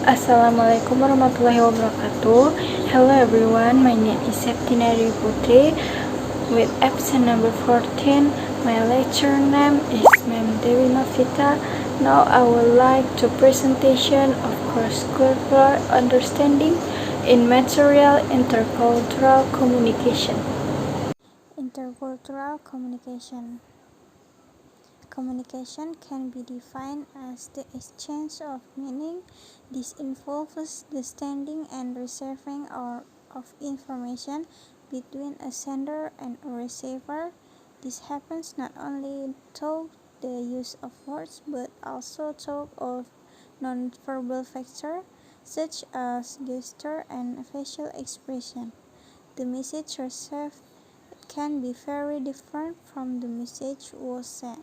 Assalamualaikum warahmatullahi wabarakatuh. Hello everyone, my name is Septinari Putri with episode number 14. My lecture name is Ma'am Dewi Novita. Now I would like to presentation of cross-cultural understanding in material intercultural communication. Intercultural communication. Communication can be defined as the exchange of meaning. This involves the sending and receiving of information between a sender and a receiver. This happens not only through the use of words but also through of nonverbal factors such as gesture and facial expression. The message received can be very different from the message was sent.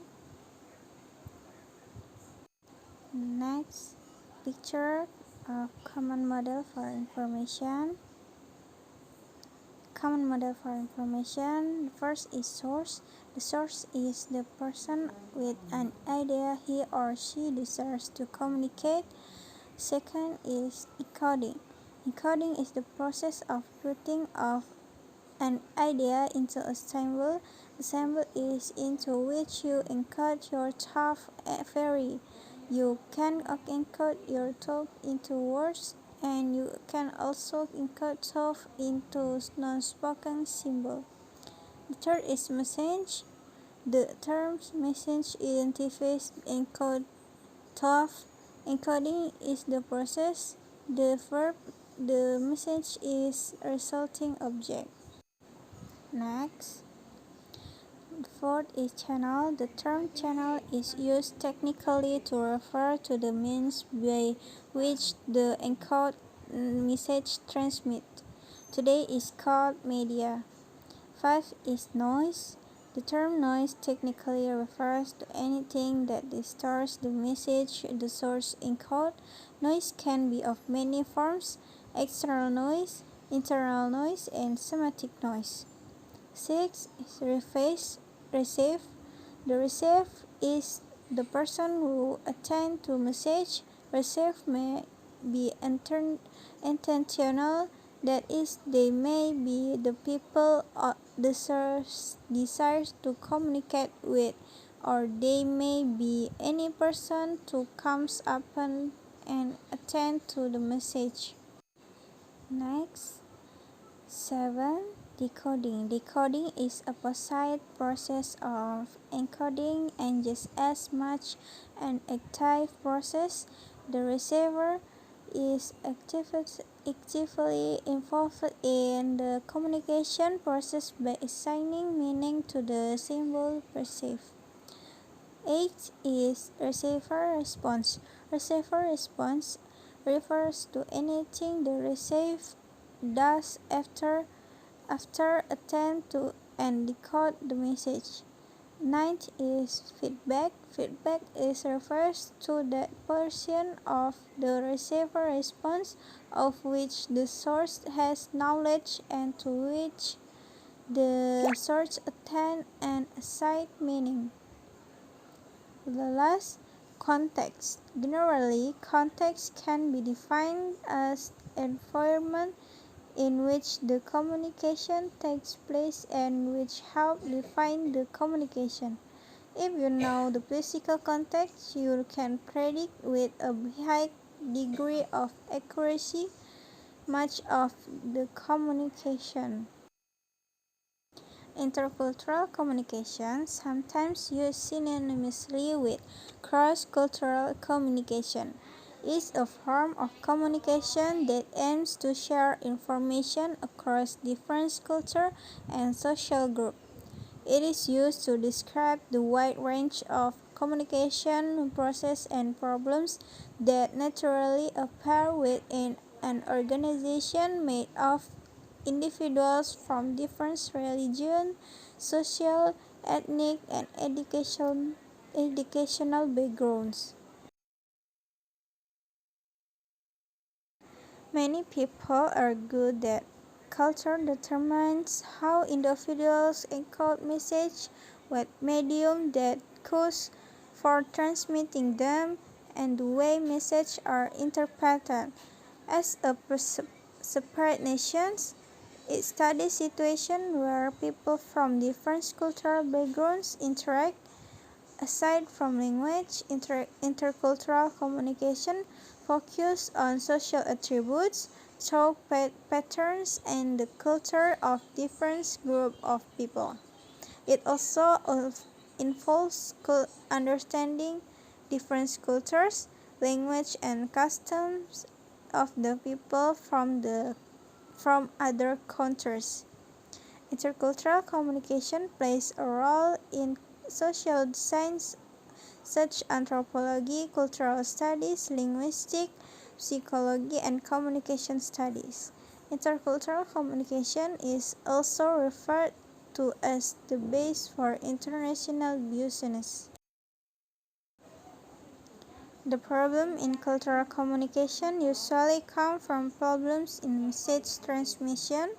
Next, picture of common model for information. Common model for information. First is source. The source is the person with an idea he or she desires to communicate. Second is encoding. Encoding is the process of putting of an idea into a symbol. A symbol is into which you encode your thought very. You can encode your thought into words, and you can also encode thought into non-spoken symbol. The third is message. The term message identifies encode thought. Encoding is the process. The verb, the message is resulting object. Next. The fourth is channel. The term channel is used technically to refer to the means by which the encoded message transmits. Today is called media. 5 is noise. The term noise technically refers to anything that distorts the message the source encodes. Noise can be of many forms: external noise, internal noise, and semantic noise. 6 is receive. The receive is the person who attend to message. Receive may be intentional, that is, they may be the people the source desires to communicate with, or they may be any person who comes upon and attend to the message. Next. 7. Decoding. Decoding is a opposite process of encoding and just as much an active process. The receiver is actively involved in the communication process by assigning meaning to the symbol perceived. 8 is receiver response. Receiver response refers to anything the receiver does after attempt to and decode the message. 9th is feedback. Feedback is refers to that portion of the receiver response of which the source has knowledge and to which the source attend and assign meaning. The last, context. Generally, context can be defined as environment in which the communication takes place and which help define the communication. If you know the physical context, you can predict with a high degree of accuracy much of the communication. Intercultural communication, sometimes used synonymously with cross-cultural communication, is a form of communication that aims to share information across different cultures and social groups. It is used to describe the wide range of communication processes and problems that naturally appear within an organization made of individuals from different religions, social, ethnic, and educational backgrounds. Many people argue that culture determines how individuals encode messages, what medium they choose for transmitting them, and the way messages are interpreted. As a separate nation, it studies situations where people from different cultural backgrounds interact. Aside from language, intercultural communication focuses on social attributes, thought patterns, and the culture of different groups of people. It also involves understanding different cultures, language, and customs of the people from other countries. Intercultural communication plays a role in social science such as anthropology, cultural studies, linguistics, psychology, and communication studies. Intercultural communication is also referred to as the base for international business. The problem in cultural communication usually come from problems in message transmission.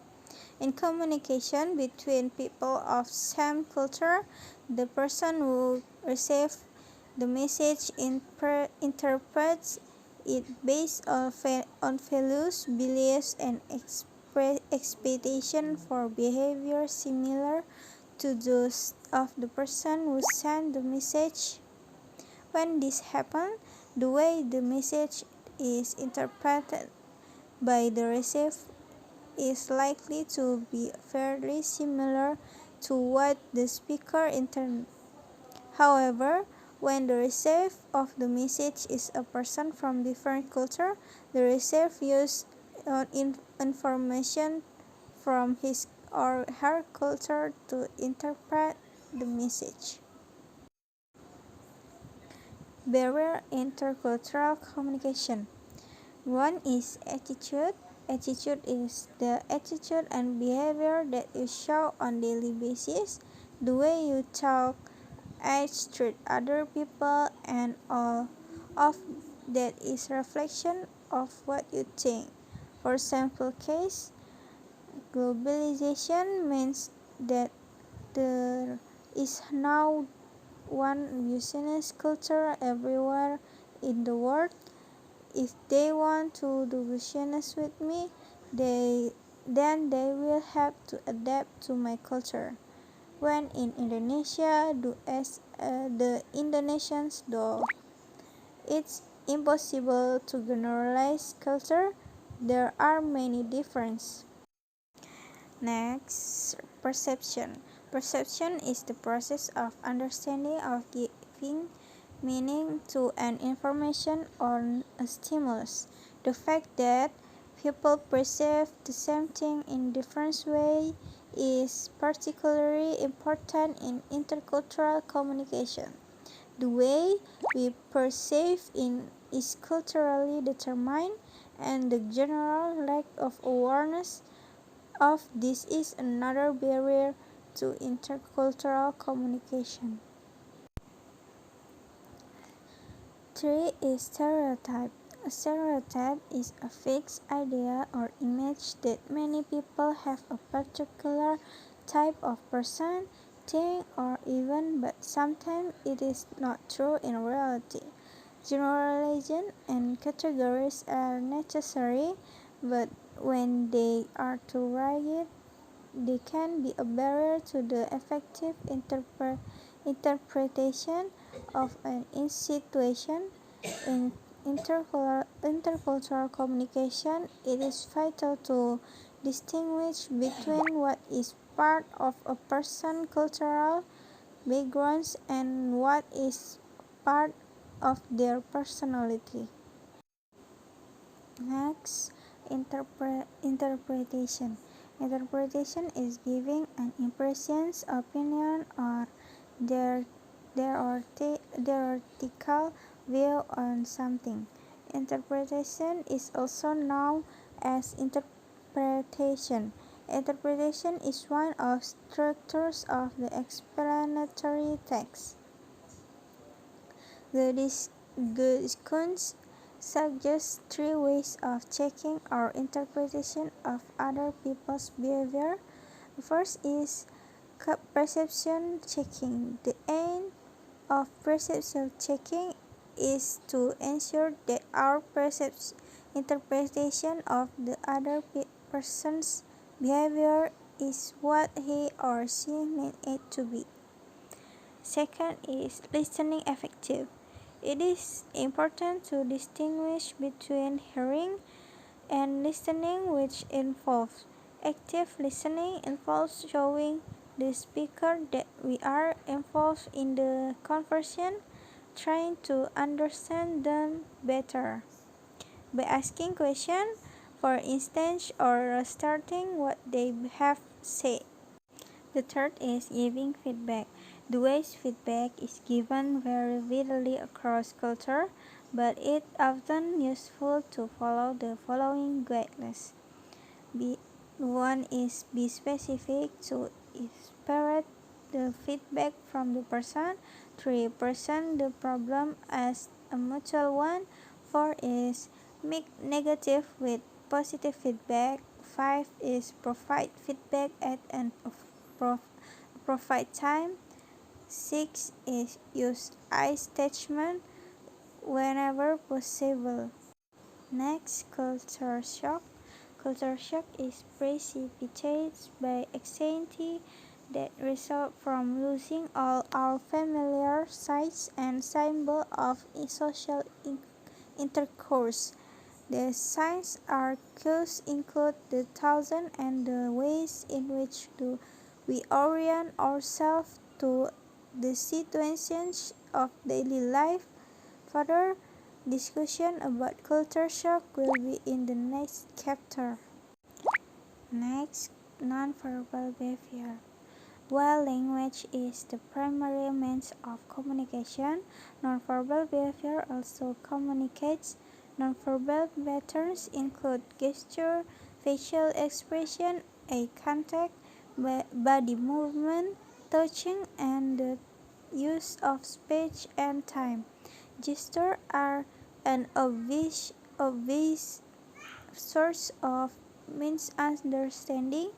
In communication between people of same culture, the person who receives the message interprets it based on values, beliefs, and expectations for behavior similar to those of the person who sent the message. When this happens, the way the message is interpreted by the receiver is likely to be fairly similar to what the speaker intended. However, when the receiver of the message is a person from different culture, the receiver uses information from his or her culture to interpret the message. Barrier intercultural communication. One is attitude. Attitude is the attitude and behavior that you show on daily basis, the way you talk, act, treat other people, and all of that is reflection of what you think. For example case, globalization means that there is now one business culture everywhere in the world. If they want to do business with me, then they will have to adapt to my culture. When in Indonesia, do as the Indonesians do. It's impossible to generalize culture. There are many differences. Next, perception. Perception is the process of understanding of giving meaning to an information or a stimulus. The fact that people perceive the same thing in different ways is particularly important in intercultural communication. The way we perceive is culturally determined, and the general lack of awareness of this is another barrier to intercultural communication. 3 is stereotype. A stereotype is a fixed idea or image that many people have a particular type of person, thing, or event, but sometimes it is not true in reality. Generalization and categories are necessary, but when they are too rigid, they can be a barrier to the effective interpretation of an situation. In intercultural communication, it is vital to distinguish between what is part of a person's cultural background and what is part of their personality. Next, interpretation. Interpretation is giving an impression, opinion, or their theoretical view on something. Interpretation is also known as interpretation. Interpretation is one of structures of the explanatory text. The discourse suggests 3 ways of checking our interpretation of other people's behavior. The first is perception checking. The aim of perception checking is to ensure that our interpretation of the other person's behavior is what he or she meant it to be. Second is listening effective. It is important to distinguish between hearing and listening, which involves active listening involves showing the speaker that we are involved in the conversation, trying to understand them better by asking questions, for instance, or starting what they have said. The third is giving feedback. The ways feedback is given vary widely across culture, but it is often useful to follow the following guidelines. One is be specific to separate the feedback from the person. 3. Present the problem as a mutual one. 4 is make negative with positive feedback. 5 is provide feedback at an appropriate time. 6 is use I statement whenever possible. Next, culture shock. Culture shock is precipitated by anxiety that result from losing all our familiar sights and symbols of social intercourse. The signs or cues include the thousands and the ways in which we orient ourselves to the situations of daily life. Further discussion about culture shock will be in the next chapter. Next, nonverbal behavior. While language is the primary means of communication, nonverbal behavior also communicates. Nonverbal patterns include gesture, facial expression, eye contact, body movement, touching, and the use of speech and time. Gestures are an obvious source of misunderstanding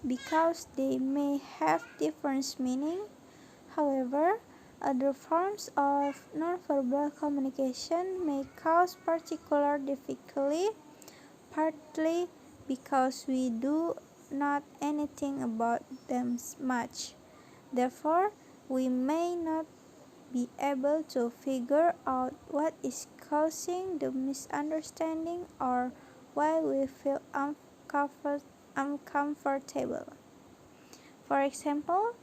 because they may have different meaning. However, other forms of nonverbal communication may cause particular difficulty, partly because we do not anything about them much. Therefore, we may not be able to figure out what is causing the misunderstanding or why we feel uncomfortable. For example,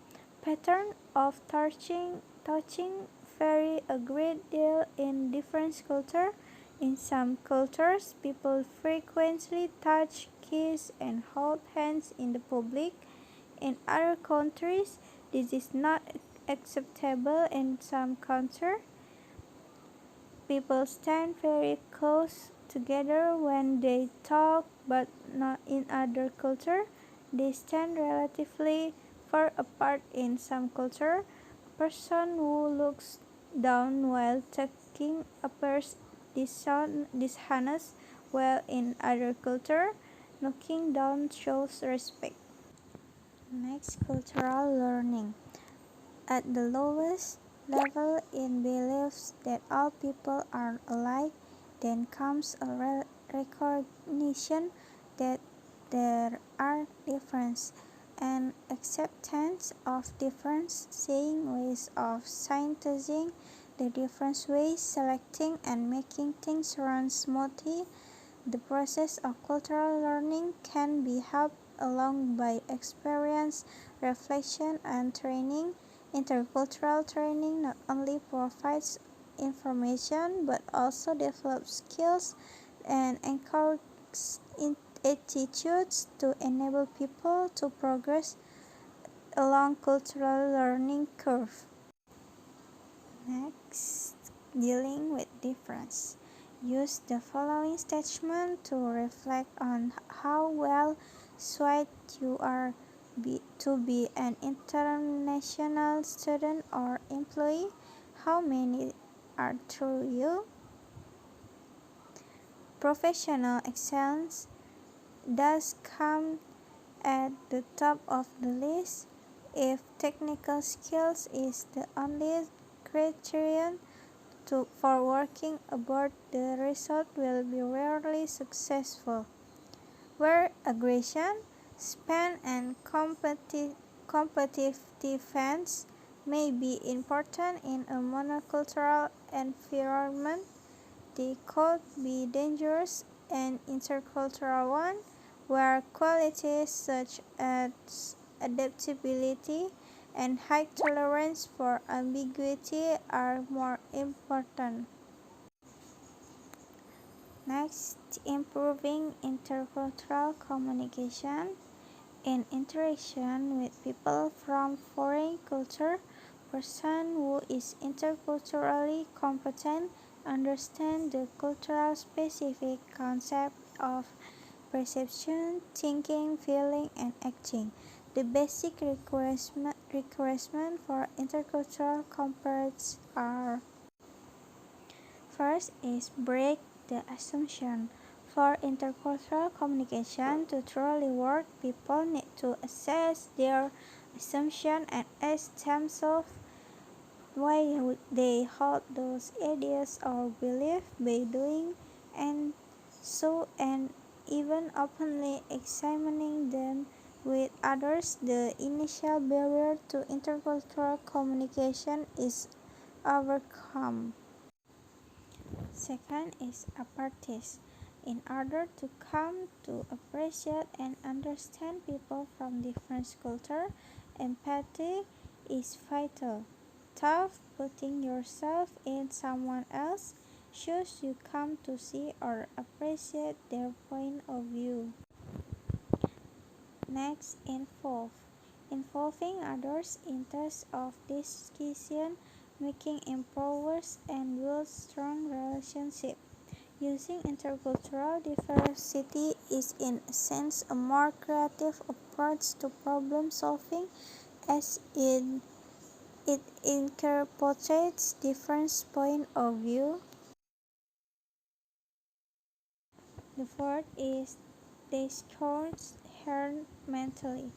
patterns of touching vary a great deal in different cultures. In some cultures, people frequently touch, kiss, and hold hands in the public. In other countries, this is not acceptable. In some cultures, people stand very close together when they talk, but not in other cultures. They stand relatively far apart in some cultures. A person who looks down while talking appears dishonest, while in other cultures, looking down shows respect. Next, cultural learning. At the lowest level, in beliefs that all people are alike, then comes a recognition that there are differences, and acceptance of difference, seeing ways of synthesizing the different ways, selecting and making things run smoothly. The process of cultural learning can be helped along by experience, reflection, and training. Intercultural training not only provides information but also develops skills and encourages attitudes to enable people to progress along cultural learning curve. Next, dealing with difference. Use the following statement to reflect on how well suited you are to be an international student or employee. How many are through you? Professional excellence does come at the top of the list. If technical skills is the only criterion, for working abroad, the result will be rarely successful. Where aggression, spam, and competitive defense may be important in a monocultural environment, they could be dangerous in intercultural one, where qualities such as adaptability and high tolerance for ambiguity are more important. Next, improving intercultural communication. In interaction with people from foreign culture, person who is interculturally competent understand the cultural specific concept of perception, thinking, feeling, and acting. The basic requirements for intercultural competence are: first is break the assumption. For intercultural communication to truly work, people need to assess their assumption and ask themselves why they hold those ideas or beliefs. By doing and so and even openly examining them with others, the initial barrier to intercultural communication is overcome. Second is apprentice. In order to come to appreciate and understand people from different cultures, empathy is vital. Thus, putting yourself in someone else's shoes, you come to see or appreciate their point of view. Next, involve. Involving others in tasks of decision making improves and builds strong relationships. Using intercultural diversity is in a sense a more creative approach to problem solving, as it incorporates different points of view. The fourth is discourse herd mentally.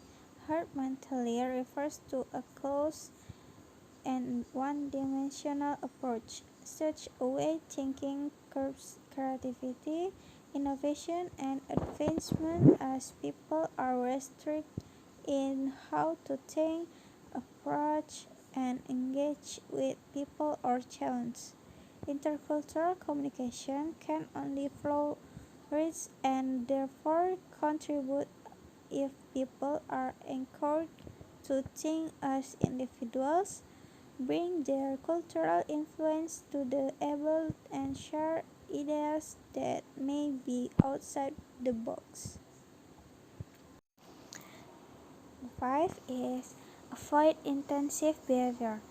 Herd mentally refers to a closed and one-dimensional approach. Such a way thinking curbs creativity, innovation, and advancement, as people are restricted in how to think, approach, and engage with people or challenge. Intercultural communication can only flourish and therefore contribute if people are encouraged to think as individuals, bring their cultural influence to the table, and share ideas that may be outside the box. Five is avoid intensive behavior.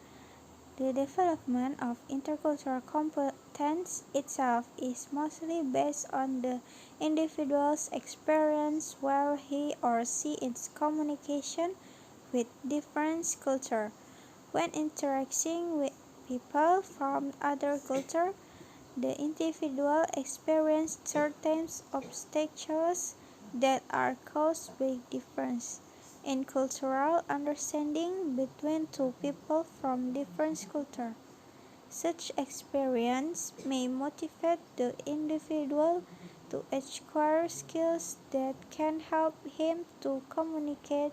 The development of intercultural competence itself is mostly based on the individual's experience while he or she is communication with different cultures. When interacting with people from other cultures, the individual experiences certain obstacles that are caused by difference in cultural understanding between two people from different cultures. Such experience may motivate the individual to acquire skills that can help him to communicate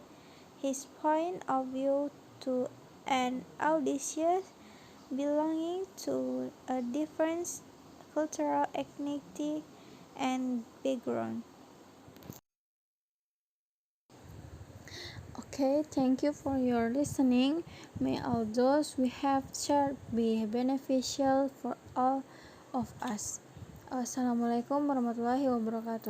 his point of view to an audience belonging to a different cultural ethnicity and background. Okay, thank you for your listening. May all those we have shared be beneficial for all of us. Assalamualaikum warahmatullahi wabarakatuh.